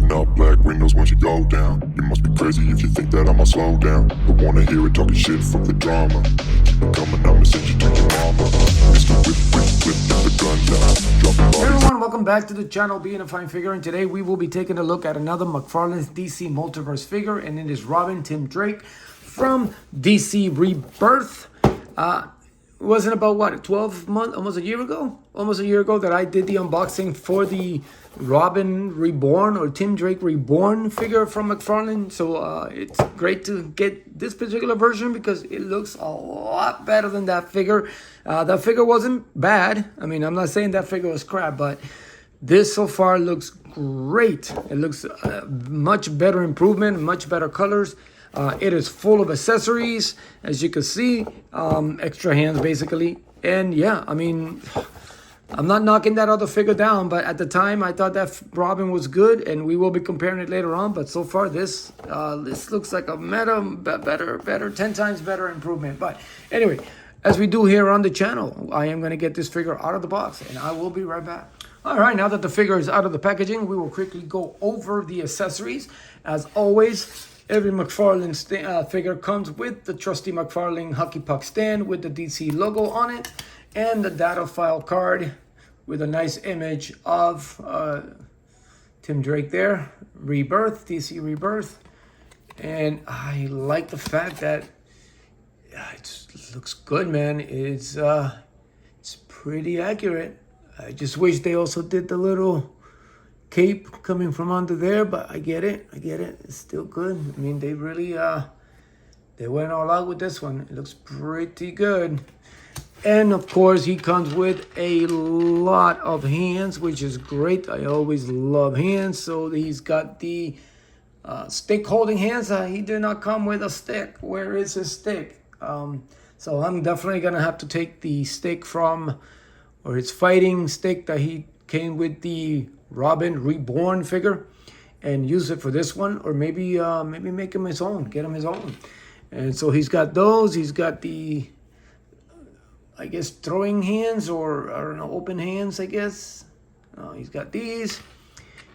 Rolling up black windows when she go down. You must be crazy if you think that I'ma slow down. Don't wanna hear it talking shit for the drama. Keep it coming, I'ma send you to your mama. Mr. Whip, get the gun down. Drop it. Hey everyone, welcome back to the channel Being a Fine Figure, and today we will be taking a look at another Mcfarlane's DC Multiverse figure, and it is Robin Tim Drake from DC Rebirth. It wasn't about what, 12 months, almost a year ago that I did the unboxing for the Robin Reborn or Tim Drake Reborn figure from Mcfarlane. So it's great to get this particular version because it looks a lot better than that figure. That figure wasn't bad. I mean, I'm not saying that figure was crap, but this so far looks great. It looks much better improvement, much better colors. It is full of accessories, as you can see, extra hands basically. And yeah, I mean, I'm not knocking that other figure down, but at the time I thought that Robin was good, and we will be comparing it later on. But so far, this looks like a better, 10 times better improvement. But anyway, as we do here on the channel, I am going to get this figure out of the box, and I will be right back. All right, now that the figure is out of the packaging, we will quickly go over the accessories. As always, every Mcfarlane figure comes with the trusty Mcfarlane hockey puck stand with the DC logo on it, and the data file card with a nice image of Tim Drake there, Rebirth, DC Rebirth. And I like the fact that it looks good, man. It's pretty accurate. I just wish they also did the little cape coming from under there, but I get it. It's still good. I mean, they really they went all out with this one. It looks pretty good. And of course, he comes with a lot of hands, which is great. I always love hands. So he's got the stick holding hands. He did not come with a stick. Where is his stick? So I'm definitely gonna have to take the stick from, or his fighting stick that he came with the Robin Reborn figure, and use it for this one, or maybe make him his own, get him his own. And so he's got those. He's got the, I guess, throwing hands, or I don't know, open hands, I guess. He's got these.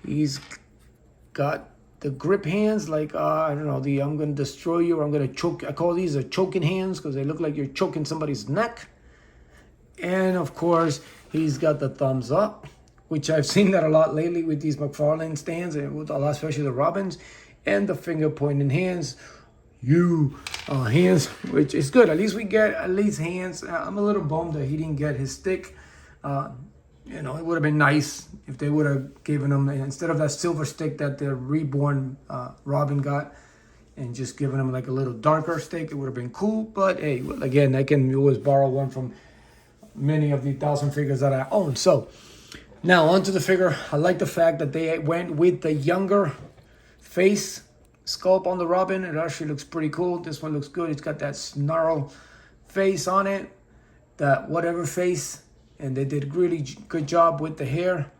He's got the grip hands, like I don't know, the I'm gonna destroy you, or I'm gonna choke. I call these the choking hands because they look like you're choking somebody's neck. And of course, he's got the thumbs up, which I've seen that a lot lately with these Mcfarlane stands, and with a lot, especially the Robins, and the finger pointing hands, hands, which is good. At least we get hands. I'm a little bummed that he didn't get his stick. You know, it would have been nice if they would have given him, instead of that silver stick that the Reborn Robin got, and just given him like a little darker stick. It would have been cool. But hey, again, I can always borrow one from many of the 1,000 figures that I own. So now onto the figure. I like the fact that they went with the younger face sculpt on the Robin. It actually looks pretty cool. This one looks good. It's got that snarl face on it, that whatever face, and they did a really good job with the hair,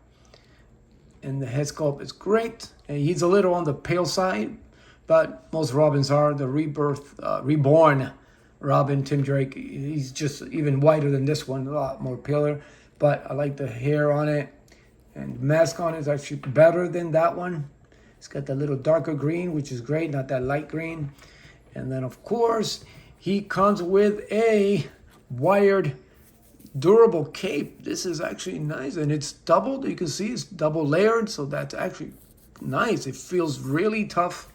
and the head sculpt is great. And he's a little on the pale side, but most Robins are. The Reborn Robin Tim Drake, he's just even whiter than this one, a lot more paler. But I like the hair on it, and mask on it is actually better than that one. It's got that little darker green, which is great, not that light green. And then of course, he comes with a wired durable cape. This is actually nice, and it's doubled. You can see it's double layered, so that's actually nice. It feels really tough.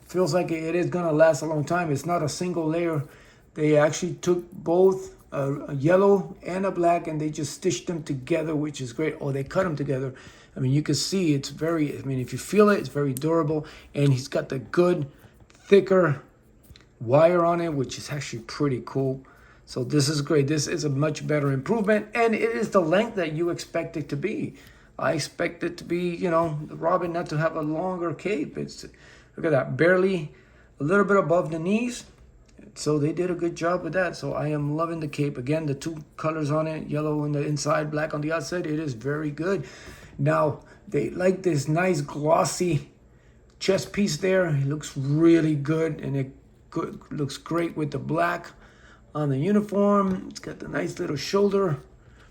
Feels like it is gonna last a long time. It's not a single layer. They actually took both a yellow and a black, and they just stitched them together, which is great. Or they cut them together. I mean, you can see it's very, I mean, if you feel it, it's very durable. And he's got the good, thicker wire on it, which is actually pretty cool. So this is great. This is a much better improvement, and it is the length that you expect it to be. I expect it to be, you know, the Robin not to have a longer cape. It's, look at that, barely a little bit above the knees. So they did a good job with that. So I am loving the cape. Again, the two colors on it, yellow on the inside, black on the outside. It is very good. Now, they like this nice glossy chest piece there. It looks really good, and it looks great with the black on the uniform. It's got the nice little shoulder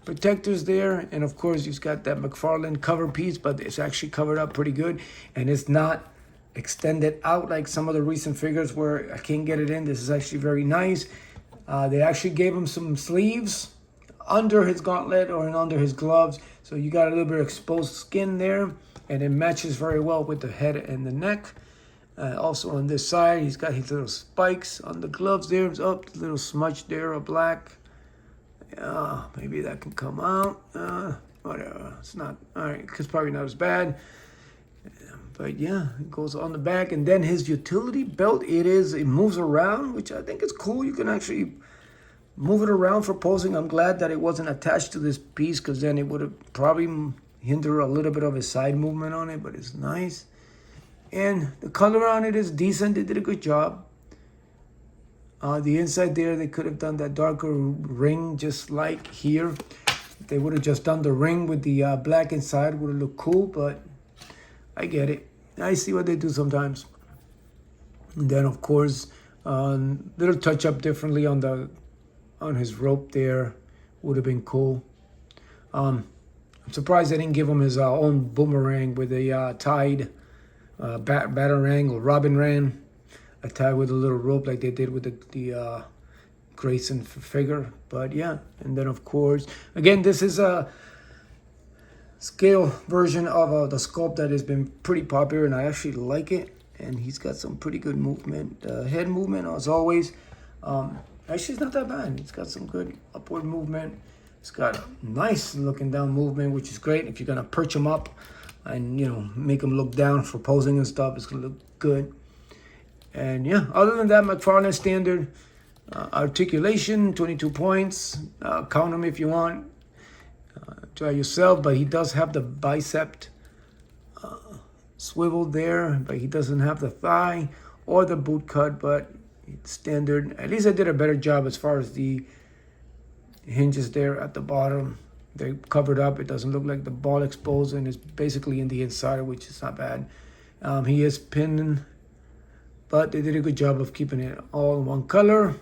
protectors there, and of course you've got that Mcfarlane cover piece, but it's actually covered up pretty good, and it's not extended out like some of the recent figures where I can't get it in. This is actually very nice. They actually gave him some sleeves under his gauntlet or under his gloves, so you got a little bit of exposed skin there, and it matches very well with the head and the neck. Also on this side, he's got his little spikes on the gloves there. It's up, a little smudge there of black. Maybe that can come out. Whatever, it's not, all right, it's probably not as bad. But yeah, it goes on the back. And then his utility belt, it moves around, which I think is cool. You can actually move it around for posing. I'm glad that it wasn't attached to this piece, because then it would have probably hindered a little bit of his side movement on it, but it's nice. And the color on it is decent. They did a good job. The inside there, they could have done that darker ring just like here. If they would have just done the ring with the black inside, would have looked cool, but I get it. I see what they do sometimes. And then, of course, little touch up differently on his rope there would have been cool. I'm surprised they didn't give him his own boomerang with a tied batarang or robin ran, a tie with a little rope like they did with the Grayson figure. But yeah, and then of course, again, this is a scale version of the sculpt that has been pretty popular, and I actually like it. And he's got some pretty good movement, head movement as always. Actually, it's not that bad. It's got some good upward movement. It's got a nice looking down movement, which is great if you're gonna perch him up and, you know, make him look down for posing and stuff. It's gonna look good. And yeah, other than that, Mcfarlane standard. Articulation, 22 points. Count them if you want. Try yourself, but he does have the bicep swiveled there, but he doesn't have the thigh or the boot cut, but it's standard. At least I did a better job as far as the hinges there at the bottom. They're covered up. It doesn't look like the ball exposed, and it's basically in the inside, which is not bad. He is pinned, but they did a good job of keeping it all in one color.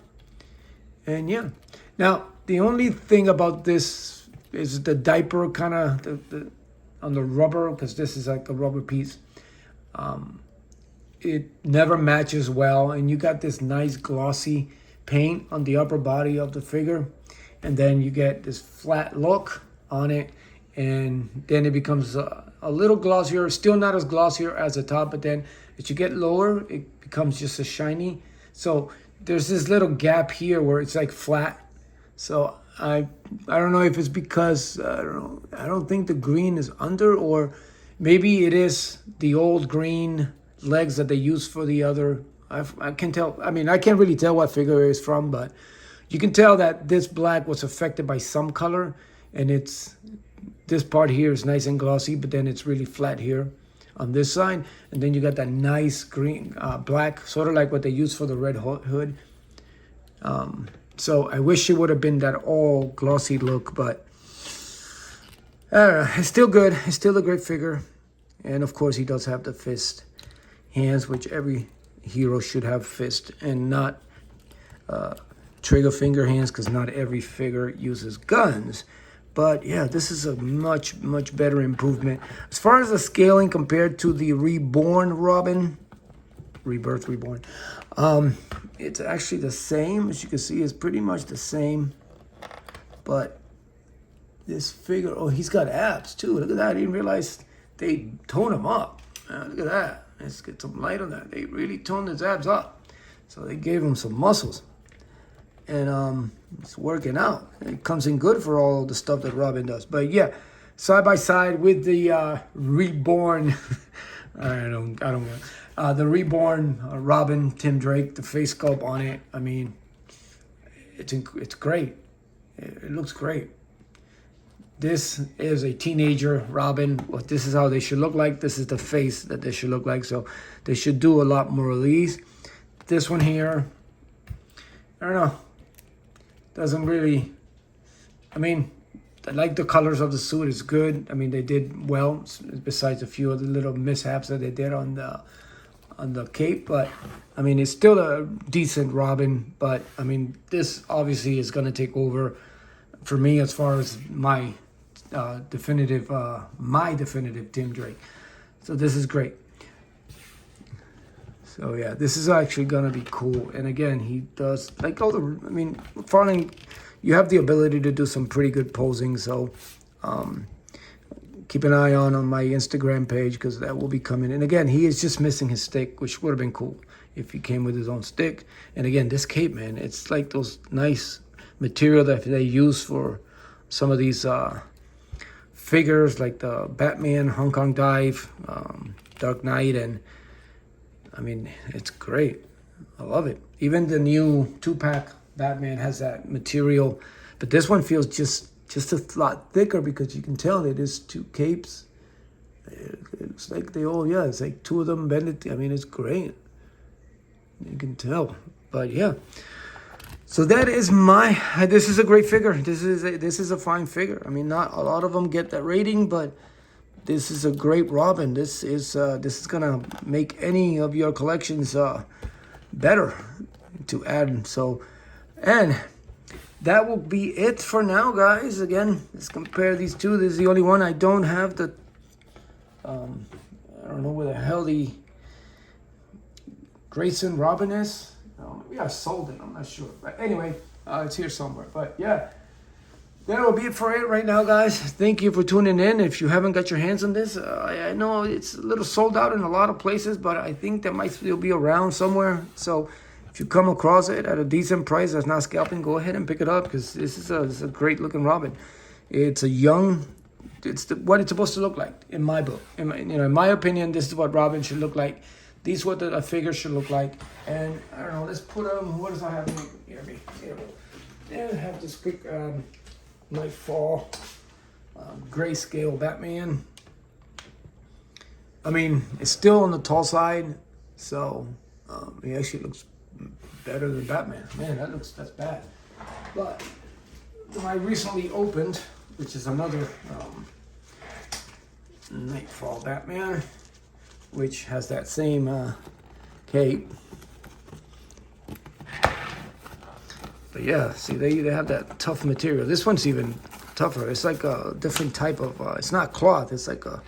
And yeah, now the only thing about this is the diaper kind of on the rubber, because this is like a rubber piece. It never matches well, and you got this nice glossy paint on the upper body of the figure, and then you get this flat look on it, and then it becomes a little glossier, still not as glossier as the top, but then as you get lower, it becomes just a shiny. So there's this little gap here where it's like flat. So I don't know if it's because I don't think the green is under, or maybe it is the old green legs that they use for the other. I can tell. I mean, I can't really tell what figure it is from, but you can tell that this black was affected by some color, and this part here is nice and glossy, but then it's really flat here on this side, and then you got that nice green black, sort of like what they use for the red hood. So I wish it would have been that all glossy look, but it's still good. It's still a great figure. And of course, he does have the fist hands, which every hero should have fist, and not trigger finger hands, because not every figure uses guns. But yeah, this is a much, much better improvement. As far as the scaling compared to the Reborn Robin, Rebirth, Reborn, it's actually the same. As you can see, it's pretty much the same. But this figure, oh, he's got abs too. Look at that. I didn't realize they toned him up. Look at that. Let's get some light on that. They really toned his abs up. So they gave him some muscles. And it's working out. It comes in good for all the stuff that Robin does. But yeah, side by side with the Reborn, I don't know. The Reborn Robin, Tim Drake, the face sculpt on it. I mean, it's great. It looks great. This is a teenager Robin. Well, this is how they should look like. This is the face that they should look like. So they should do a lot more of these. This one here, I don't know. Doesn't really, I mean, I like the colors of the suit. It's good. I mean, they did well, besides a few of the little mishaps that they did on the cape. But, I mean, it's still a decent Robin. But, I mean, this obviously is going to take over for me as far as my definitive Tim Drake. So this is great. So yeah, this is actually gonna be cool. And again, he does like all the. I mean, Mcfarlane, you have the ability to do some pretty good posing. So keep an eye on my Instagram page, because that will be coming. And again, he is just missing his stick, which would have been cool if he came with his own stick. And again, this cape, man, it's like those nice material that they use for some of these figures, like the Batman, Hong Kong Dive, Dark Knight, and I mean, it's great. I love it. Even the new 2-pack Batman has that material, but this one feels just a lot thicker, because you can tell it is 2 capes. It's like they all, yeah, it's like 2 of them bended. I mean, it's great. You can tell. But yeah. So that is this is a great figure. This is a fine figure. I mean, not a lot of them get that rating, but this is a great Robin. This is gonna make any of your collections better to add. So, and that will be it for now, guys. Again, let's compare these two. This is the only one I don't have the. I don't know where the hell the Grayson Robin is. Maybe I sold it. I'm not sure. But anyway, it's here somewhere. But yeah. That will be it for it right now, guys. Thank you for tuning in. If you haven't got your hands on this, I know it's a little sold out in a lot of places, but I think that might still be around somewhere. So if you come across it at a decent price that's not scalping, go ahead and pick it up, because this is a great looking Robin. It's a young, what it's supposed to look like in my book. In my opinion, this is what Robin should look like. These are what a figure should look like. And I don't know, let's put what does I have here? Yeah, I have this quick Nightfall grayscale Batman. I mean, it's still on the tall side, so he actually looks better than Batman. Man, that's bad. But I recently opened, which is another Nightfall Batman, which has that same cape. But yeah, see, they have that tough material. This one's even tougher. It's like a different type of, it's not cloth. It's like a,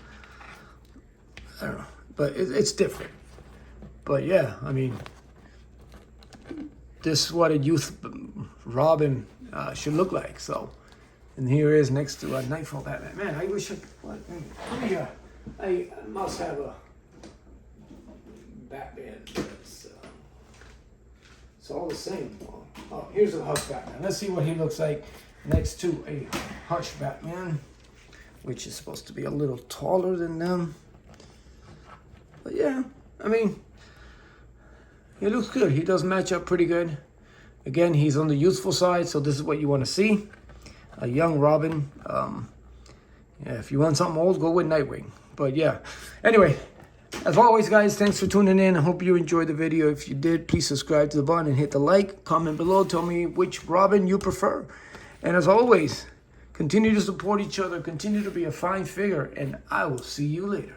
I don't know, but it's different. But yeah, I mean, this is what a youth Robin should look like. So, and here is next to a Nightfall Batman. Man, I wish I must have a Batman. It's all the same. Oh, here's a Hush Batman. Let's see what he looks like next to a Hush Batman, which is supposed to be a little taller than them. But yeah, I mean, he looks good. He does match up pretty good. Again, he's on the youthful side, so this is what you want to see. A young Robin. Yeah, if you want something old, go with Nightwing. But yeah, anyway, as always, guys, thanks for tuning in. I hope you enjoyed the video. If you did, please subscribe to the button and hit the like. Comment below. Tell me which Robin you prefer. And as always, continue to support each other. Continue to be a fine figure. And I will see you later.